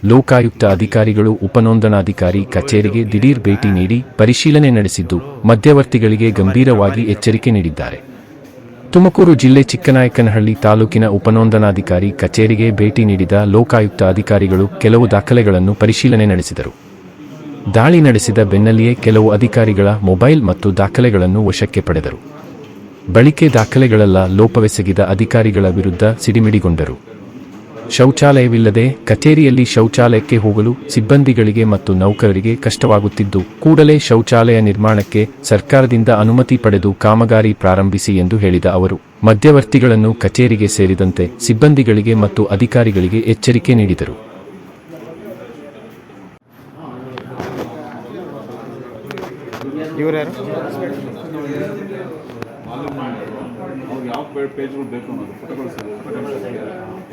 ಲೋಕಾಯುಕ್ತ ಅಧಿಕಾರಿಗಳು ಉಪನೋಂದಣಾಧಿಕಾರಿ ಕಚೇರಿಗೆ ದಿಢೀರ್ ಭೇಟಿ ನೀಡಿ ಪರಿಶೀಲನೆ ನಡೆಸಿದ್ದು ಮಧ್ಯವರ್ತಿಗಳಿಗೆ ಗಂಭೀರವಾಗಿ ಎಚ್ಚರಿಕೆ ನೀಡಿದ್ದಾರೆ. ತುಮಕೂರು ಜಿಲ್ಲೆ ಚಿಕ್ಕನಾಯಕನಹಳ್ಳಿ ತಾಲೂಕಿನ ಉಪನೋಂದಣಾಧಿಕಾರಿ ಕಚೇರಿಗೆ ಭೇಟಿ ನೀಡಿದ ಲೋಕಾಯುಕ್ತ ಅಧಿಕಾರಿಗಳು ಕೆಲವು ದಾಖಲೆಗಳನ್ನು ಪರಿಶೀಲನೆ ನಡೆಸಿದರು. ದಾಳಿ ನಡೆಸಿದ ಬೆನ್ನಲ್ಲಿಯೇ ಕೆಲವು ಅಧಿಕಾರಿಗಳ ಮೊಬೈಲ್ ಮತ್ತು ದಾಖಲೆಗಳನ್ನು ವಶಕ್ಕೆ ಪಡೆದರು. ಬಳಿಕೆ ದಾಖಲೆಗಳೆಲ್ಲ ಲೋಪವೆಸಗಿದ ಅಧಿಕಾರಿಗಳ ವಿರುದ್ಧ ಸಿಡಿಮಿಡಿಗೊಂಡರು. ಶೌಚಾಲಯವಿಲ್ಲದೆ ಕಚೇರಿಯಲ್ಲಿ ಶೌಚಾಲಯಕ್ಕೆ ಹೋಗಲು ಸಿಬ್ಬಂದಿಗಳಿಗೆ ಮತ್ತು ನೌಕರರಿಗೆ ಕಷ್ಟವಾಗುತ್ತಿದ್ದು, ಕೂಡಲೇ ಶೌಚಾಲಯ ನಿರ್ಮಾಣಕ್ಕೆ ಸರ್ಕಾರದಿಂದ ಅನುಮತಿ ಪಡೆದು ಕಾಮಗಾರಿ ಪ್ರಾರಂಭಿಸಿ ಎಂದು ಹೇಳಿದ ಅವರು, ಮಧ್ಯವರ್ತಿಗಳನ್ನು ಕಚೇರಿಗೆ ಸೇರಿದಂತೆ ಸಿಬ್ಬಂದಿಗಳಿಗೆ ಮತ್ತು ಅಧಿಕಾರಿಗಳಿಗೆ ಎಚ್ಚರಿಕೆ ನೀಡಿದರು. ಯಾವ ಪೇಜ್ಗಳು ಬೇಕು ಅನ್ನೋದು ಫೋಟೋಗಳು ಸರ್,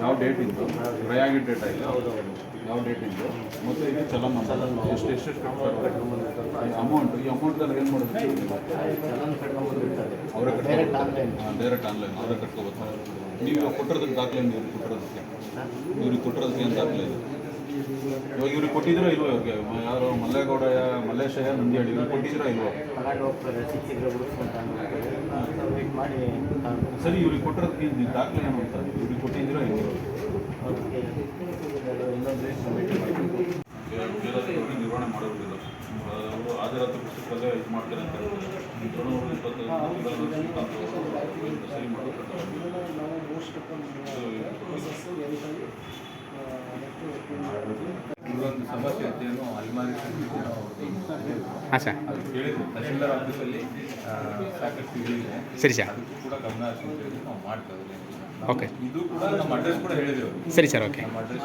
ಯಾವ ಡೇಟ್ ಇದ್ದು ಪ್ರಯಾಗಿಡ್ ಡೇಟ್ ಆಯಿತು, ಯಾವ ಡೇಟ್ ಇದ್ದು ಮತ್ತು ಇದು ಚಲನ್ ಎಷ್ಟು ಅಮೌಂಟ್, ಈ ಅಮೌಂಟಲ್ಲಿ ಏನು ಮಾಡೋದು ಅವರೇ ಡೈರೆಕ್ಟ್ ಆನ್ಲೈನ್ ಅವರೇ ಕಟ್ಕೋಬೋದು. ನೀವು ಕೊಟ್ಟಿರೋದಕ್ಕೆ ದಾಖಲೆ ಇವ್ರಿಗೆ ಕೊಟ್ಟಿರೋದಕ್ಕೆ ಏನು ದಾಖಲೆ ಇದೆ? ಇವಾಗ ಇವ್ರಿಗೆ ಕೊಟ್ಟಿದ್ದೀರೋ ಇಲ್ವೋ? ಇವ್ರಿಗೆ ಯಾರು ಮಲ್ಲೇಶಯ್ಯ ನಂದಿಹಳ್ಳಿ ಇವ್ರಿಗೆ ಕೊಟ್ಟಿದ್ದೀರೋ ಇಲ್ವೋ? ಸರಿ, ಇವ್ರಿಗೆ ಕೊಟ್ಟಿರೋದಕ್ಕೆ ದಾಖಲೆ ಏನು ಅಂತ ಇವ್ರಿಗೆ ಕೊಟ್ಟಿದ್ದೀರೋ ಇಲ್ವೋ? ನಿರ್ವಹಣೆ ಮಾಡೋದಿಲ್ಲ, ಅವರು ಹಾಜರಾತಿ ಪುಸ್ತಕದಲ್ಲೇ ಇದು ಮಾಡ್ತಾರೆ ಅಂತ ಸರಿ ಮಾಡೋದು. ಇದೊಂದು ಸಮಸ್ಯೆ ಅಂತೇನೋ ಅಲ್ಮಾರಿ ಹಾಂ ಸರ್ ಹೇಳಿದ್ರು ತಹಸೀಲ್ದಾರ್ ಆಫೀಸಲ್ಲಿ ಸಾಕಷ್ಟು ಹೇಳಿದೆ. ಸರಿ ಸರ್, ಅದಕ್ಕೂ ಕೂಡ ಗಮನ ಹರಿಸಿ ನಾವು ಮಾಡ್ತಾ ಇದ್ದೀವಿ. ಓಕೆ, ಇದು ಕೂಡ ನಮ್ಮ ಅಡ್ರೆಸ್ ಕೂಡ ಹೇಳಿದ್ರು. ಸರಿ ಸರ್, ಓಕೆ. ನಮ್ಮ ಅಡ್ರೆಸ್